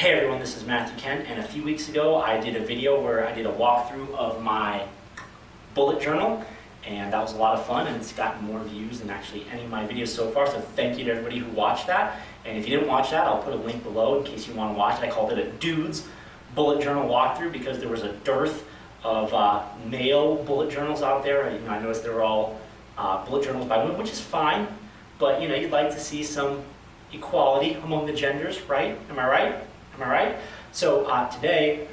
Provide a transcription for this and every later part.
Hey everyone, this is Matthew Kent, and a few weeks ago I did a video where I did a walkthrough of my bullet journal, and that was a lot of fun, and it's gotten more views than actually any of my videos so far, so thank you to everybody who watched that. And if you didn't watch that, I'll put a link below in case you want to watch it. I called it a dude's bullet journal walkthrough because there was a dearth of male bullet journals out there. I noticed they were all bullet journals by women, which is fine, but you'd like to see some equality among the genders, right? Am I right? Am I right? So today,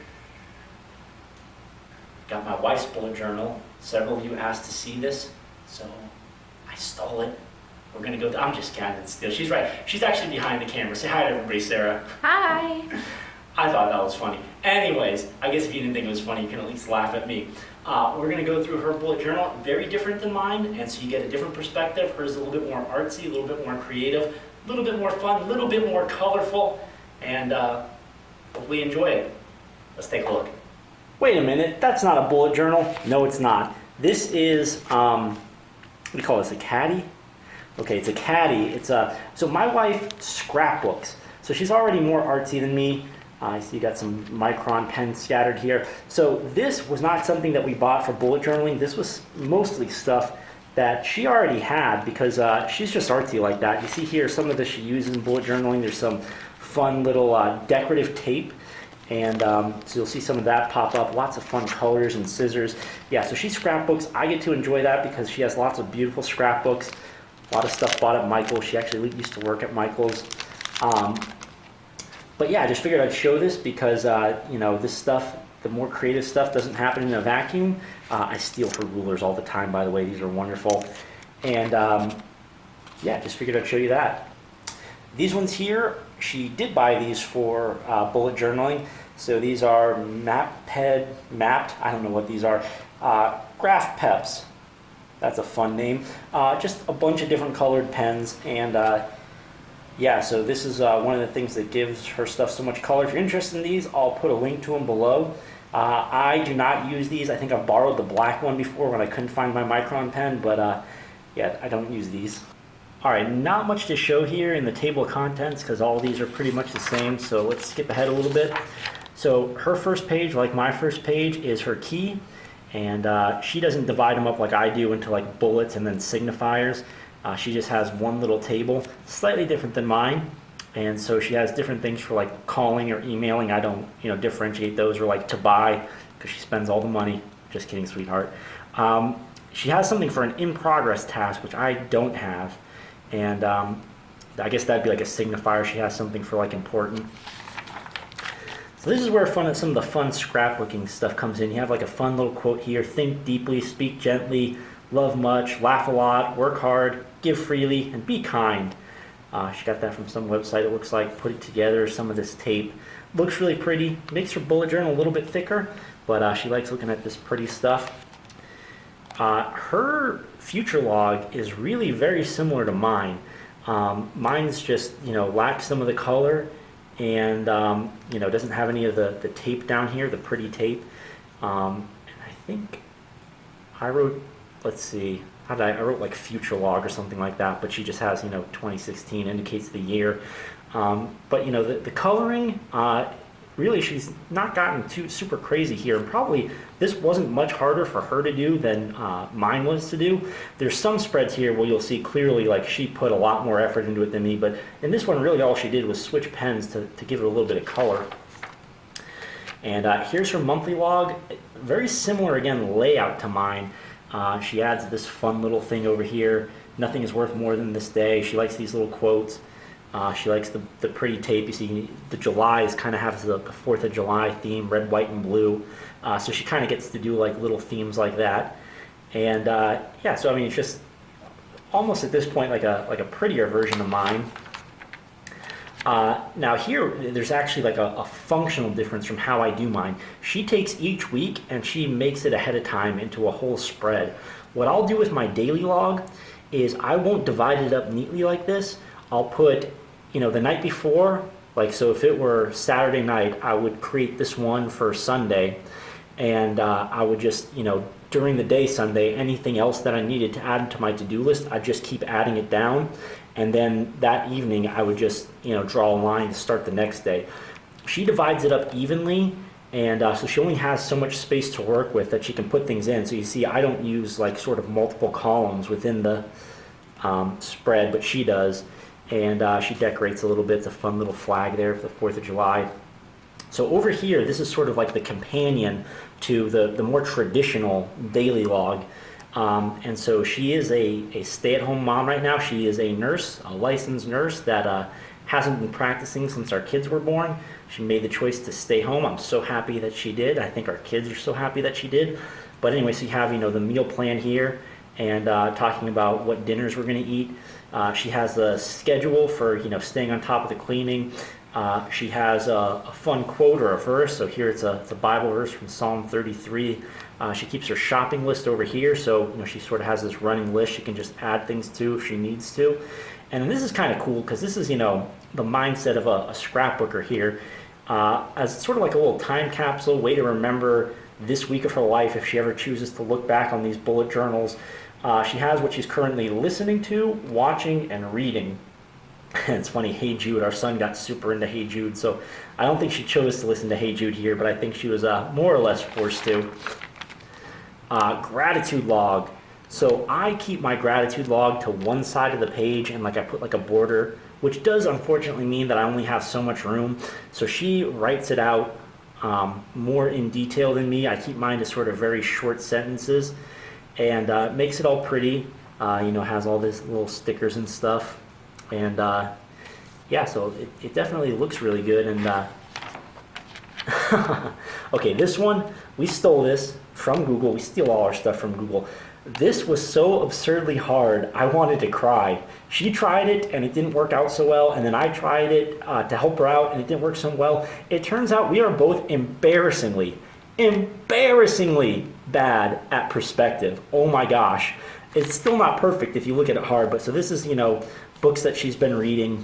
got my wife's bullet journal. Several of you asked to see this, so I stole it. We're gonna go. I'm just kidding. Steal. She's right. She's actually behind the camera. Say hi to everybody, Sarah. Hi. I thought that was funny. Anyways, I guess if you didn't think it was funny, you can at least laugh at me. We're gonna go through her bullet journal. Very different than mine, and so you get a different perspective. Hers is a little bit more artsy, a little bit more creative, a little bit more fun, a little bit more colorful, and hopefully enjoy it. Let's take a look. Wait a minute, that's not a bullet journal. No, it's not. This is, what do you call this, a caddy? Okay, it's a caddy. It's so my wife scrapbooks. So she's already more artsy than me. I see you got some micron pens scattered here. So this was not something that we bought for bullet journaling. This was mostly stuff that she already had because she's just artsy like that. You see here some of this she uses in bullet journaling. There's some fun little decorative tape, and so you'll see some of that pop up. Lots of fun colors and scissors. Yeah, so she scrapbooks. I get to enjoy that because she has lots of beautiful scrapbooks. A lot of stuff bought at Michael's. She actually used to work at Michael's. But yeah, I just figured I'd show this because this stuff, the more creative stuff, doesn't happen in a vacuum. I steal her rulers all the time, by the way. These are wonderful. And yeah, just figured I'd show you that. These ones here, she did buy these for bullet journaling. So these are mapped, I don't know what these are, Craft Peps. That's a fun name. Just a bunch of different colored pens, and yeah, so this is one of the things that gives her stuff so much color. If you're interested in these, I'll put a link to them below. I do not use these. I think I've borrowed the black one before when I couldn't find my micron pen, but yeah, I don't use these. All right, not much to show here in the table of contents because all these are pretty much the same, so let's skip ahead a little bit. So her first page, like my first page, is her key, and she doesn't divide them up like I do into like bullets and then signifiers. She just has one little table, slightly different than mine, and so she has different things for like calling or emailing. I don't differentiate those, or like to buy because she spends all the money. Just kidding, sweetheart. She has something for an in progress task, which I don't have. And I guess that'd be like a signifier. She has something for like important. So this is where some of the fun scrapbooking stuff comes in. You have like a fun little quote here: think deeply, speak gently, love much, laugh a lot, work hard, give freely, and be kind. She got that from some website, it looks like. Put it together. Some of this tape looks really pretty. Makes her bullet journal a little bit thicker, but she likes looking at this pretty stuff. Her future log is really very similar to mine. Mine's just lacks some of the color, and doesn't have any of the tape down here, the pretty tape. And I think I wrote, let's see, I wrote like future log or something like that, but she just has 2016 indicates the year. But the coloring, really she's not gotten too super crazy here, and probably this wasn't much harder for her to do than mine was to do. There's some spreads here where you'll see clearly like she put a lot more effort into it than me, but in this one really all she did was switch pens to give it a little bit of color. And here's her monthly log. Very similar, again, layout to mine. She adds this fun little thing over here: nothing is worth more than this day. She likes these little quotes. She likes the pretty tape. You see the July's kind of has the 4th of July theme, red, white, and blue. So she kind of gets to do like little themes like that. And yeah, so I mean, it's just almost at this point like a prettier version of mine. Now here, there's actually like a functional difference from how I do mine. She takes each week and she makes it ahead of time into a whole spread. What I'll do with my daily log is I won't divide it up neatly like this. I'll put, the night before, like, so if it were Saturday night, I would create this one for Sunday, and I would just, during the day Sunday, anything else that I needed to add to my to-do list, I'd just keep adding it down, and then that evening I would just, draw a line to start the next day. she divides it up evenly, and so she only has so much space to work with that she can put things in. So you see, I don't use like sort of multiple columns within the spread, but she does. And she decorates a little bit. It's a fun little flag there for the 4th of July. So over here, this is sort of like the companion to the more traditional daily log. And so she is a stay-at-home mom right now. She is a nurse, a licensed nurse that hasn't been practicing since our kids were born. She made the choice to stay home. I'm so happy that she did. I think our kids are so happy that she did. But anyway, so you have, the meal plan here, and talking about what dinners we're going to eat. She has a schedule for, staying on top of the cleaning. She has a fun quote or a verse. So here it's a Bible verse from Psalm 33. She keeps her shopping list over here. So, she sort of has this running list she can just add things to if she needs to. And then this is kind of cool because this is, the mindset of a scrapbooker here. As sort of like a little time capsule, way to remember this week of her life if she ever chooses to look back on these bullet journals. She has what she's currently listening to, watching, and reading. And it's funny, Hey Jude, our son got super into Hey Jude, so I don't think she chose to listen to Hey Jude here, but I think she was more or less forced to. Gratitude log. So I keep my gratitude log to one side of the page, and I put like a border, which does unfortunately mean that I only have so much room. So she writes it out more in detail than me. I keep mine to sort of very short sentences, and makes it all pretty. Has all these little stickers and stuff, and yeah, so it definitely looks really good. And okay, this one, we stole this from Google. We steal all our stuff from Google. This was so absurdly hard, I wanted to cry. She tried it and it didn't work out so well, and then I tried it to help her out and it didn't work so well. It turns out we are both embarrassingly bad at perspective. Oh my gosh. It's still not perfect if you look at it hard, but so this is, books that she's been reading.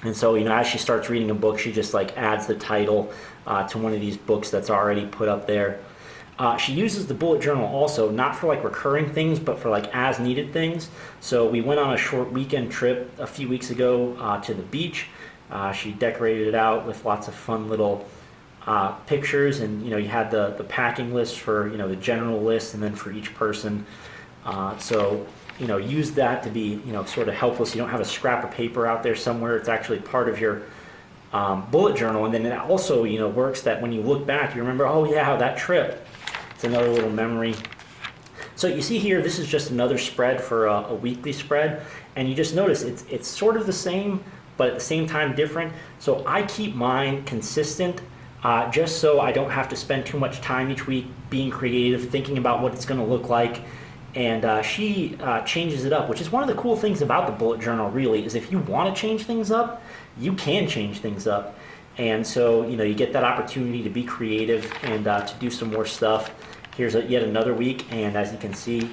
And so, as she starts reading a book, she just adds the title to one of these books that's already put up there. She uses the bullet journal also, not for recurring things, but for as needed things. So we went on a short weekend trip a few weeks ago to the beach. She decorated it out with lots of fun little pictures, and you had the packing list for the general list, and then for each person. So use that to be sort of helpful. So you don't have a scrap of paper out there somewhere. It's actually part of your bullet journal, and then it also works that when you look back, you remember, oh yeah, that trip. It's another little memory. So you see here, this is just another spread for a weekly spread, and you just notice it's sort of the same, but at the same time different. So I keep mine consistent, just so I don't have to spend too much time each week being creative, thinking about what it's going to look like. And she changes it up, which is one of the cool things about the bullet journal, really, is if you want to change things up, you can change things up. And so, you get that opportunity to be creative and to do some more stuff. Here's yet another week, and as you can see,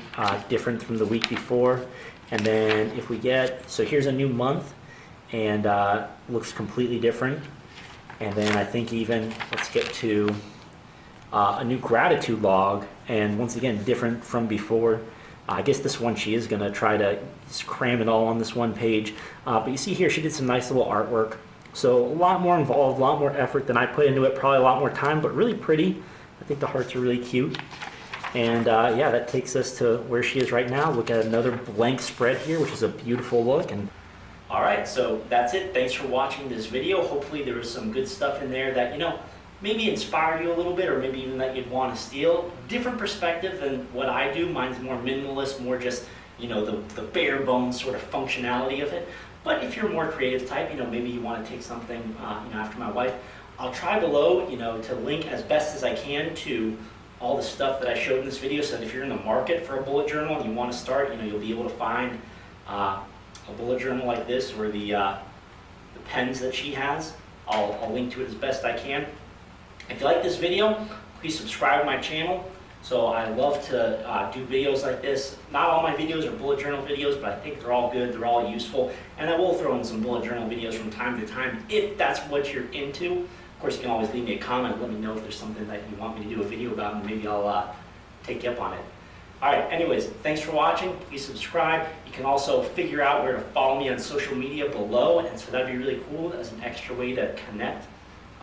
different from the week before. And then if we so here's a new month, and looks completely different. And then I think even, let's get to a new gratitude log, and once again, different from before. I guess this one she is going to try to cram it all on this one page. But you see here, she did some nice little artwork. So a lot more involved, a lot more effort than I put into it, probably a lot more time, but really pretty. I think the hearts are really cute. And yeah, that takes us to where she is right now. Look at another blank spread here, which is a beautiful look. And all right, so that's it. Thanks for watching this video. Hopefully there was some good stuff in there that, maybe inspired you a little bit, or maybe even that you'd want to steal. Different perspective than what I do. Mine's more minimalist, more just, the bare bones sort of functionality of it. But if you're a more creative type, maybe you want to take something, after my wife, I'll try below, to link as best as I can to all the stuff that I showed in this video, so that if you're in the market for a bullet journal and you want to start, you'll be able to find a bullet journal like this, or the pens that she has. I'll link to it as best I can. If you like this video, please subscribe to my channel. So I love to do videos like this. Not all my videos are bullet journal videos, but I think they're all good, they're all useful. And I will throw in some bullet journal videos from time to time if that's what you're into. Of course, you can always leave me a comment, let me know if there's something that you want me to do a video about, and maybe I'll take you up on it. All right, anyways, thanks for watching. Please subscribe. You can also figure out where to follow me on social media below, and so that'd be really cool as an extra way to connect.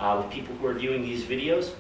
with people who are viewing these videos.